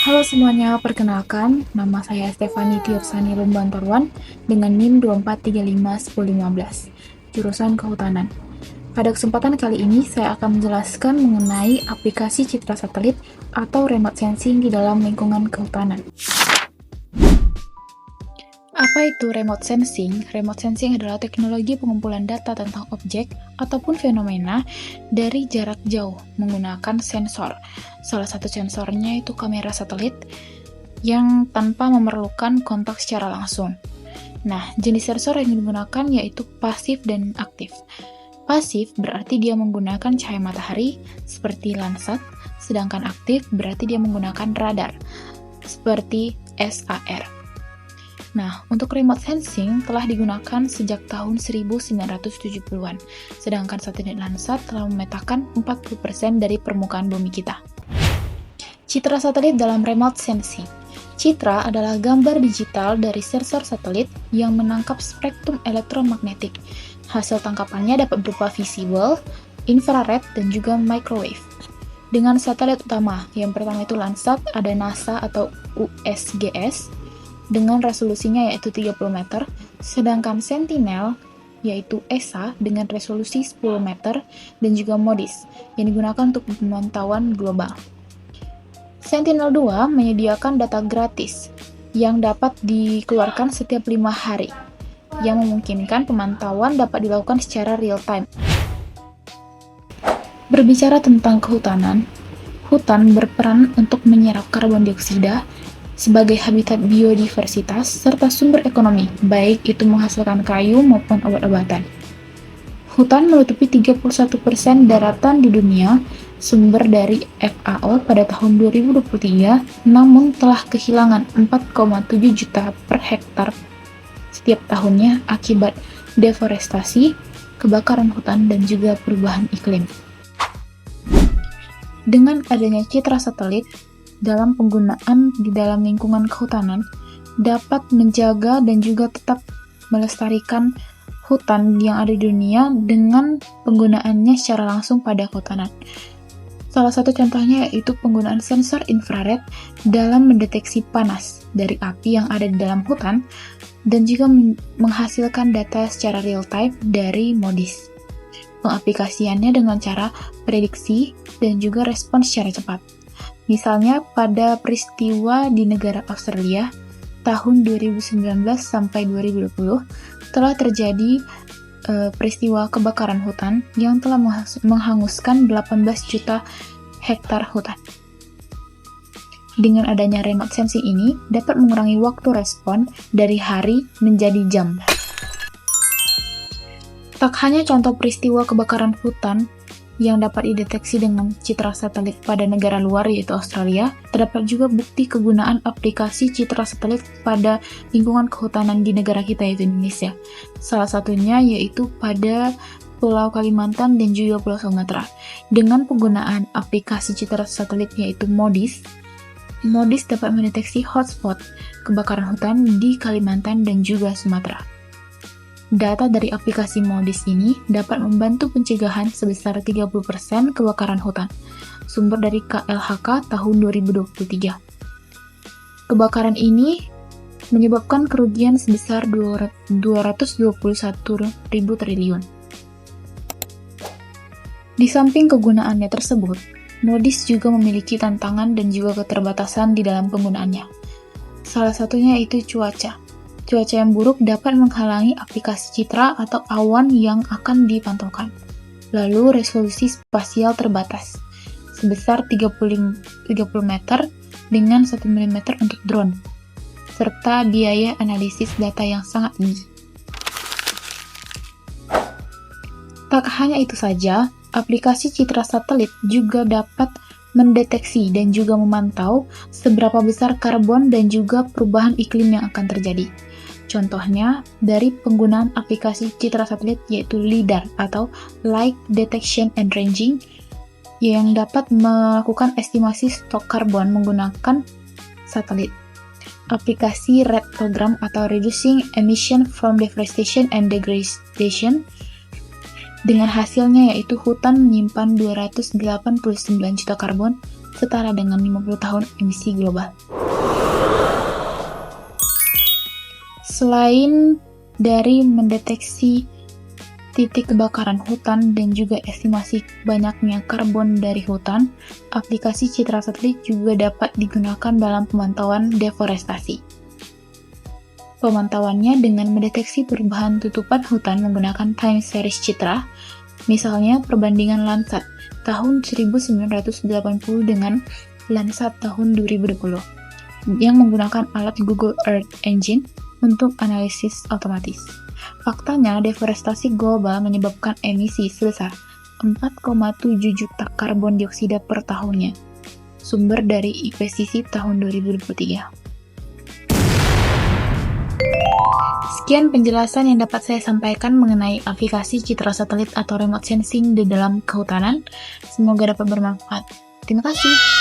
Halo semuanya, perkenalkan, nama saya Stefani Tiorsani Lumbantorwan dengan NIM 24351015, jurusan Kehutanan. Pada kesempatan kali ini, saya akan menjelaskan mengenai aplikasi citra satelit atau remote sensing di dalam lingkungan kehutanan. Apa itu remote sensing? Remote sensing adalah teknologi pengumpulan data tentang objek ataupun fenomena dari jarak jauh menggunakan sensor. Salah satu sensornya itu kamera satelit yang tanpa memerlukan kontak secara langsung. Nah, jenis sensor yang digunakan yaitu pasif dan aktif. Pasif berarti dia menggunakan cahaya matahari seperti Landsat, sedangkan aktif berarti dia menggunakan radar seperti SAR. Nah, untuk remote sensing telah digunakan sejak tahun 1970-an, sedangkan satelit Landsat telah memetakan 40% dari permukaan bumi kita. Citra satelit dalam remote sensing. Citra adalah gambar digital dari sensor satelit yang menangkap spektrum elektromagnetik. Hasil tangkapannya dapat berupa visible, infrared, dan juga microwave. Dengan satelit utama, yang pertama itu Landsat, ada NASA atau USGS, dengan resolusinya yaitu 30 meter, sedangkan Sentinel yaitu ESA dengan resolusi 10 meter, dan juga MODIS yang digunakan untuk pemantauan global. Sentinel-2 menyediakan data gratis yang dapat dikeluarkan setiap 5 hari, yang memungkinkan pemantauan dapat dilakukan secara real-time. Berbicara tentang kehutanan, hutan berperan untuk menyerap karbon dioksida sebagai habitat biodiversitas serta sumber ekonomi, baik itu menghasilkan kayu maupun obat-obatan. Hutan menutupi 31% daratan di dunia, sumber dari FAO pada tahun 2023, namun telah kehilangan 4,7 juta per hektar setiap tahunnya akibat deforestasi, kebakaran hutan, dan juga perubahan iklim. Dengan adanya citra satelit, dalam penggunaan di dalam lingkungan kehutanan dapat menjaga dan juga tetap melestarikan hutan yang ada di dunia dengan penggunaannya secara langsung pada kehutanan. Salah satu contohnya yaitu penggunaan sensor infrared dalam mendeteksi panas dari api yang ada di dalam hutan dan juga menghasilkan data secara real time dari MODIS. Pengaplikasiannya dengan cara prediksi dan juga respons secara cepat. Misalnya pada peristiwa di negara Australia tahun 2019 sampai 2020 telah terjadi peristiwa kebakaran hutan yang telah menghanguskan 18 juta hektar hutan. Dengan adanya remote sensing ini dapat mengurangi waktu respon dari hari menjadi jam. Tak hanya contoh peristiwa kebakaran hutan yang dapat dideteksi dengan citra satelit pada negara luar yaitu Australia, terdapat juga bukti kegunaan aplikasi citra satelit pada lingkungan kehutanan di negara kita yaitu Indonesia. Salah satunya yaitu pada Pulau Kalimantan dan juga Pulau Sumatera. Dengan penggunaan aplikasi citra satelit yaitu MODIS, MODIS dapat mendeteksi hotspot kebakaran hutan di Kalimantan dan juga Sumatera. Data dari aplikasi MODIS ini dapat membantu pencegahan sebesar 30% kebakaran hutan. Sumber dari KLHK tahun 2023. Kebakaran ini menyebabkan kerugian sebesar 221.000 triliun. Di samping kegunaannya tersebut, MODIS juga memiliki tantangan dan juga keterbatasan di dalam penggunaannya. Salah satunya yaitu cuaca. Cuaca yang buruk dapat menghalangi aplikasi citra atau awan yang akan dipantaukan. Lalu resolusi spasial terbatas, sebesar 30 meter dengan 1 mm untuk drone, serta biaya analisis data yang sangat tinggi. Tak hanya itu saja, aplikasi citra satelit juga dapat mendeteksi dan juga memantau seberapa besar karbon dan juga perubahan iklim yang akan terjadi. Contohnya dari penggunaan aplikasi citra satelit yaitu LIDAR atau Light Detection and Ranging yang dapat melakukan estimasi stok karbon menggunakan satelit. Aplikasi RED program atau Reducing Emission from Deforestation and Degradation dengan hasilnya yaitu hutan menyimpan 289 juta karbon setara dengan 50 tahun emisi global. Selain dari mendeteksi titik kebakaran hutan dan juga estimasi banyaknya karbon dari hutan, aplikasi citra satelit juga dapat digunakan dalam pemantauan deforestasi. Pemantauannya dengan mendeteksi perubahan tutupan hutan menggunakan time series citra, misalnya perbandingan Landsat tahun 1980 dengan Landsat tahun 2020, yang menggunakan alat Google Earth Engine untuk analisis otomatis. Faktanya, deforestasi global menyebabkan emisi sebesar 4,7 juta karbon dioksida per tahunnya, sumber dari IPCC tahun 2023. Sekian penjelasan yang dapat saya sampaikan mengenai aplikasi citra satelit atau remote sensing di dalam kehutanan. Semoga dapat bermanfaat. Terima kasih.